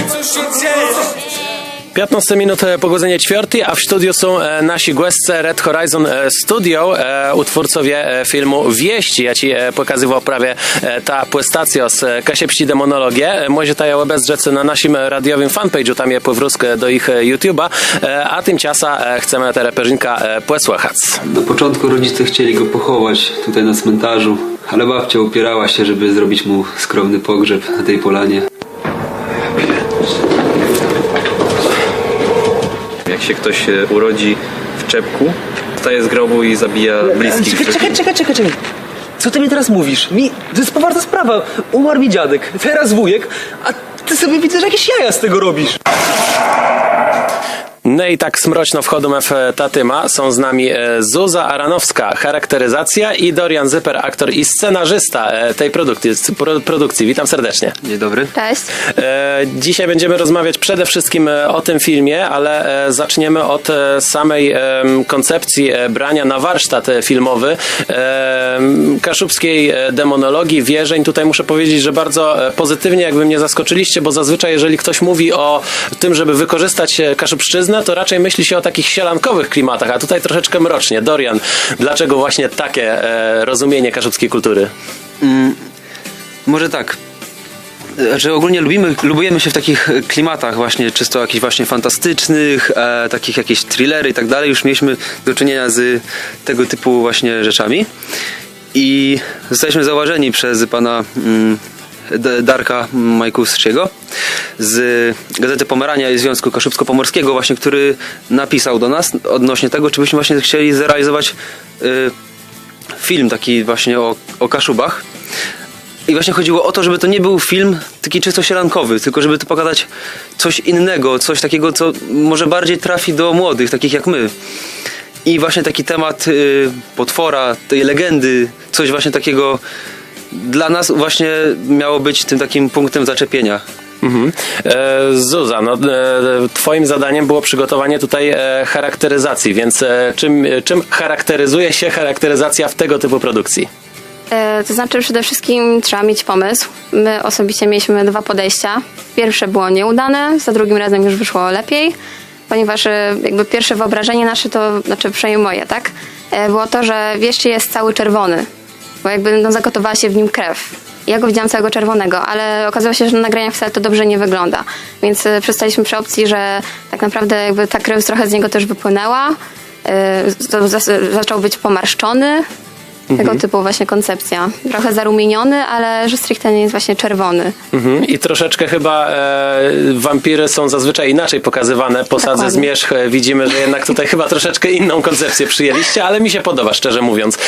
co się dzieje. 15 minut po godzinie 4, a w studiu są nasi goście Red Horizon Studio, utwórcowie filmu Wieści. Ja ci pokazywał prawie ta płestacja z Kasiepści demonologię. Możecie je obejrzeć na naszym radiowym fanpage'u, tam je powrócę do ich YouTube'a, a tymczasem chcemy te reperzynka posłuchać. Na początku rodzice chcieli go pochować tutaj na cmentarzu, ale babcia upierała się, żeby zrobić mu skromny pogrzeb na tej polanie. Jak się ktoś urodzi w czepku, wstaje z grobu i zabija bliskich. Czekaj. Co ty mi teraz mówisz? To jest poważna sprawa. Umarł mi dziadek, teraz wujek, a ty sobie widzę, że jakieś jaja z tego robisz. No i tak smročno wchodzą w tatyma. Są z nami Zuza Aranowska, charakteryzacja, i Dorian Zyper, aktor i scenarzysta tej produkcji. Witam serdecznie. Dzień dobry. Cześć. Dzisiaj będziemy rozmawiać przede wszystkim o tym filmie, ale zaczniemy od samej koncepcji brania na warsztat filmowy kaszubskiej demonologii, wierzeń. Tutaj muszę powiedzieć, że bardzo pozytywnie jakby mnie zaskoczyliście, bo zazwyczaj jeżeli ktoś mówi o tym, żeby wykorzystać kaszubszczyznę, to raczej myśli się o takich sielankowych klimatach, a tutaj troszeczkę mrocznie. Dorian, dlaczego właśnie takie rozumienie kaszubskiej kultury? Może tak. Że ogólnie lubujemy się w takich klimatach właśnie czysto jakichś właśnie fantastycznych, takich jakieś thrillery i tak dalej. Już mieliśmy do czynienia z tego typu właśnie rzeczami i zostaliśmy zauważeni przez pana Darka Majkowskiego z Gazety Pomerania i Związku Kaszubsko-Pomorskiego właśnie, który napisał do nas odnośnie tego, czy byśmy właśnie chcieli zrealizować film taki właśnie o Kaszubach. I właśnie chodziło o to, żeby to nie był film taki czysto sielankowy, tylko żeby tu pokazać coś innego, coś takiego, co może bardziej trafi do młodych, takich jak my. I właśnie taki temat potwora, tej legendy, coś właśnie takiego dla nas właśnie miało być tym takim punktem zaczepienia. Zuza, twoim zadaniem było przygotowanie tutaj charakteryzacji, więc czym charakteryzuje się charakteryzacja w tego typu produkcji? To znaczy przede wszystkim trzeba mieć pomysł. My osobiście mieliśmy 2 podejścia. Pierwsze było nieudane, za drugim razem już wyszło lepiej, ponieważ jakby pierwsze wyobrażenie nasze, to znaczy przynajmniej moje, tak? Było to, że Wieszczy jest cały czerwony, bo jakby zagotowała się w nim krew. Ja go widziałam całego czerwonego, ale okazało się, że na nagraniach wcale to dobrze nie wygląda. Więc przystaliśmy przy opcji, że tak naprawdę jakby ta krew trochę z niego też wypłynęła. Zaczął być pomarszczony. Tego typu właśnie koncepcja. Trochę zarumieniony, ale że stricte nie jest właśnie czerwony. I troszeczkę chyba wampiry są zazwyczaj inaczej pokazywane. Po sadze zmierzch widzimy, że jednak tutaj chyba troszeczkę inną koncepcję przyjęliście, ale mi się podoba, szczerze mówiąc.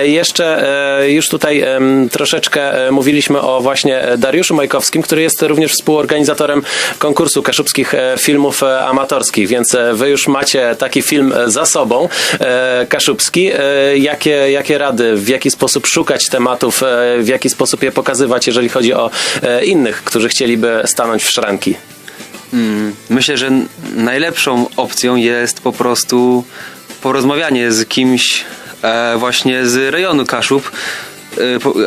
Jeszcze już tutaj troszeczkę mówiliśmy o właśnie Dariuszu Majkowskim, który jest również współorganizatorem konkursu kaszubskich filmów amatorskich, więc wy już macie taki film za sobą, kaszubski. Jakie rady, w jaki sposób szukać tematów, w jaki sposób je pokazywać, jeżeli chodzi o innych, którzy chcieliby stanąć w szranki? Myślę, że najlepszą opcją jest po prostu porozmawianie z kimś właśnie z rejonu Kaszub,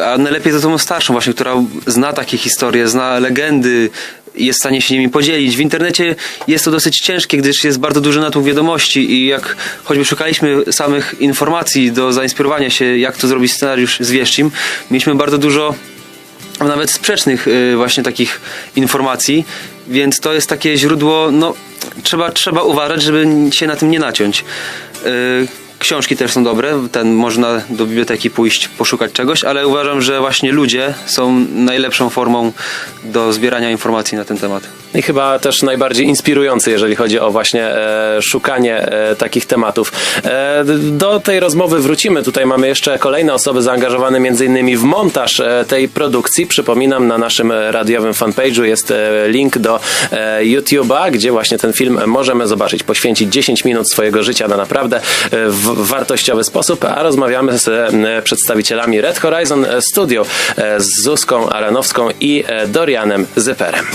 a najlepiej z osobą starszą właśnie, która zna takie historie, zna legendy, jest w stanie się nimi podzielić. W internecie jest to dosyć ciężkie, gdyż jest bardzo duży natłok wiadomości i jak choćby szukaliśmy samych informacji do zainspirowania się, jak to zrobić scenariusz z Wieszczim, mieliśmy bardzo dużo nawet sprzecznych właśnie takich informacji, więc to jest takie źródło, trzeba uważać, żeby się na tym nie naciąć. Książki też są dobre, można do biblioteki pójść, poszukać czegoś, ale uważam, że właśnie ludzie są najlepszą formą do zbierania informacji na ten temat. I chyba też najbardziej inspirujący, jeżeli chodzi o właśnie szukanie takich tematów. Do tej rozmowy wrócimy. Tutaj mamy jeszcze kolejne osoby zaangażowane m.in. w montaż tej produkcji. Przypominam, na naszym radiowym fanpage'u jest link do YouTube'a, gdzie właśnie ten film możemy zobaczyć. Poświęcić 10 minut swojego życia na naprawdę wartościowy sposób, a rozmawiamy z przedstawicielami Red Horizon Studio, z Zuzką Aranowską i Dorianem Zyperem.